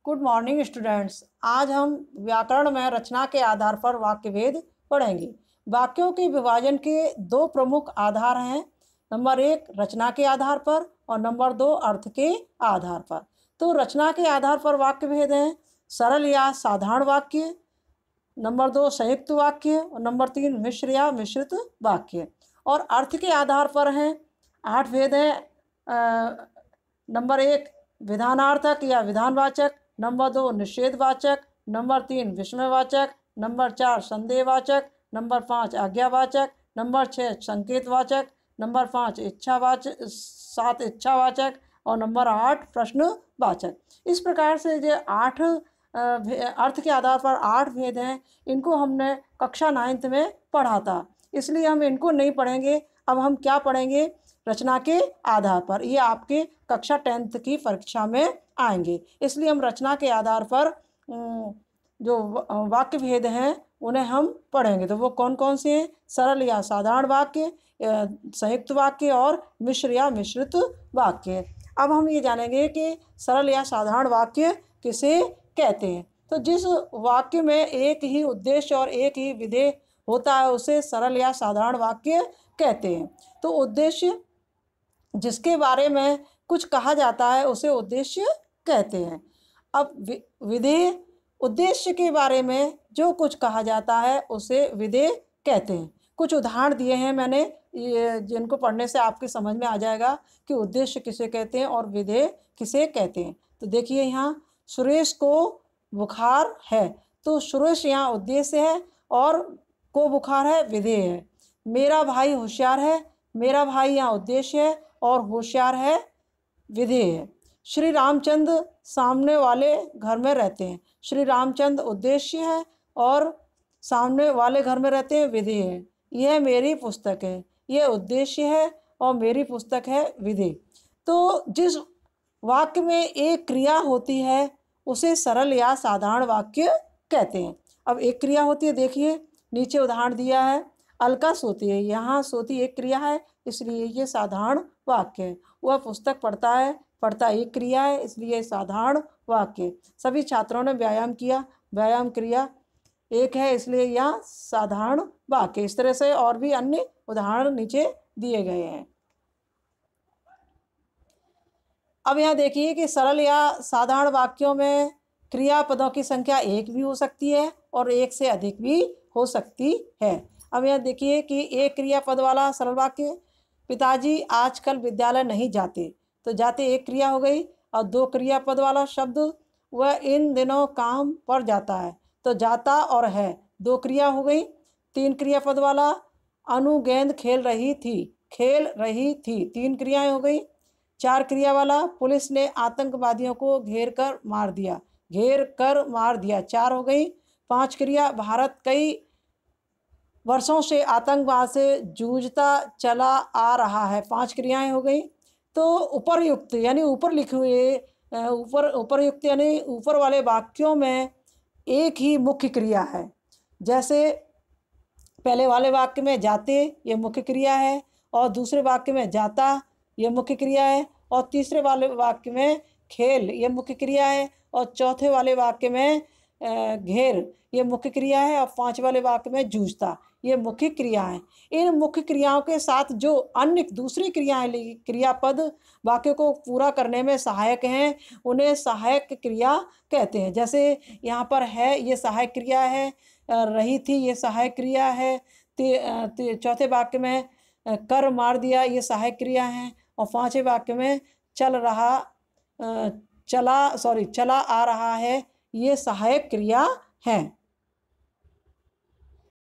Good morning students. आज हम व्याकरण में रचना के आधार पर वाक्य भेद पढ़ेंगे। वाक्यों के विभाजन के दो प्रमुख आधार हैं। नंबर 1 रचना के आधार पर और नंबर 2 अर्थ के आधार पर। तो रचना के आधार पर वाक्य भेद हैं सरल या साधारण वाक्य, नंबर 2 संयुक्त वाक्य और नंबर 3 मिश्र या मिश्रित वाक्य। और अर्थ के आधार पर हैं 8 भेद हैं। नंबर 1 विधानार्थक या विधानवाचक, नंबर 2 निषेधवाचक, नंबर 3 विस्मयवाचक, नंबर 4 संदेहवाचक, नंबर 5 आज्ञावाचक, नंबर 6 संकेतवाचक, नंबर 5 7 इच्छावाचक और नंबर 8 प्रश्नवाचक। इस प्रकार से जो 8 अर्थ के आधार पर 8 भेद हैं, इनको हमने कक्षा 9th में पढ़ा था, इसलिए हम इनको नहीं पढ़ेंगे। अब हम क्या पढ़ेंगे? रचना के आधार पर। ये आपके कक्षा 10th की परीक्षा में आएंगे, इसलिए हम रचना के आधार पर जो वाक्य भेद हैं उन्हें हम पढ़ेंगे। तो वो कौन कौन से हैं? सरल या साधारण वाक्य, संयुक्त वाक्य और मिश्र या मिश्रित वाक्य। अब हम ये जानेंगे कि सरल या साधारण वाक्य किसे कहते हैं। तो जिस वाक्य में एक ही उद्देश्य और एक ही विधेय होता है उसे सरल या साधारण वाक्य कहते हैं। तो उद्देश्य जिसके बारे में कुछ कहा जाता है उसे उद्देश्य कहते हैं। अब विधेय उद्देश्य के बारे में जो कुछ कहा जाता है उसे विधेय कहते हैं। कुछ उदाहरण दिए हैं मैंने, ये जिनको पढ़ने से आपकी समझ में आ जाएगा कि उद्देश्य किसे कहते हैं और विधेय किसे कहते हैं। तो देखिए, यहाँ सुरेश को बुखार है, तो सुरेश यहाँ उद्देश्य है और को बुखार है विधेय है। मेरा भाई होशियार है, मेरा भाई यहाँ उद्देश्य है और होशियार है विधेय है। श्री रामचंद्र सामने वाले घर में रहते हैं, श्री रामचंद्र उद्देश्य है और सामने वाले घर में रहते हैं विधेय है। यह मेरी पुस्तक है, यह उद्देश्य है और मेरी पुस्तक है विधेय। तो जिस वाक्य में एक क्रिया होती है उसे सरल या साधारण वाक्य कहते हैं। अब एक क्रिया होती है, देखिए नीचे उदाहरण दिया है, अलका सोती है, यहाँ सोती एक क्रिया है इसलिए ये साधारण वाक्य है। वह पुस्तक पढ़ता है, पढ़ता एक क्रिया है इसलिए साधारण वाक्य। सभी छात्रों ने व्यायाम किया, व्यायाम क्रिया एक है इसलिए यह साधारण वाक्य। इस तरह से और भी अन्य उदाहरण नीचे दिए गए हैं। अब यहाँ देखिए कि सरल या साधारण वाक्यों में क्रियापदों की संख्या एक भी हो सकती है और एक से अधिक भी हो सकती है। अब यहाँ देखिए कि एक क्रियापद वाला सरल वाक्य, पिताजी आजकल विद्यालय नहीं जाते, तो जाते एक क्रिया हो गई। और दो क्रियापद वाला शब्द, वह इन दिनों काम पर जाता है, तो जाता और है दो क्रिया हो गई। तीन क्रियापद वाला, अनु गेंद खेल रही थी, तीन क्रियाएं हो गई। चार क्रिया वाला, पुलिस ने आतंकवादियों को घेर कर मार दिया, चार हो गई। पांच क्रिया, भारत कई वर्षों से आतंकवाद से जूझता चला आ रहा है, पांच क्रियाएं हो गई। तो उपरयुक्त यानी ऊपर लिखे हुए उपरयुक्त यानी ऊपर वाले वाक्यों में एक ही मुख्य क्रिया है। जैसे पहले वाले वाक्य में जाते ये मुख्य क्रिया है और दूसरे वाक्य में जाता ये मुख्य क्रिया है और तीसरे वाले वाक्य में खेल ये मुख्य क्रिया है और चौथे वाले वाक्य में घेर ये मुख्य क्रिया है और पांचवें वाले वाक्य में जूझता ये मुख्य क्रिया है। इन मुख्य क्रियाओं के साथ जो अन्य दूसरी क्रियाएं क्रियापद वाक्य को पूरा करने में सहायक हैं उन्हें सहायक क्रिया कहते हैं। जैसे यहाँ पर है ये सहायक क्रिया है, रही थी ये सहायक क्रिया है, चौथे वाक्य में कर मार दिया ये सहायक क्रिया है और पांचवें वाक्य में चला आ रहा है ये सहायक क्रिया है।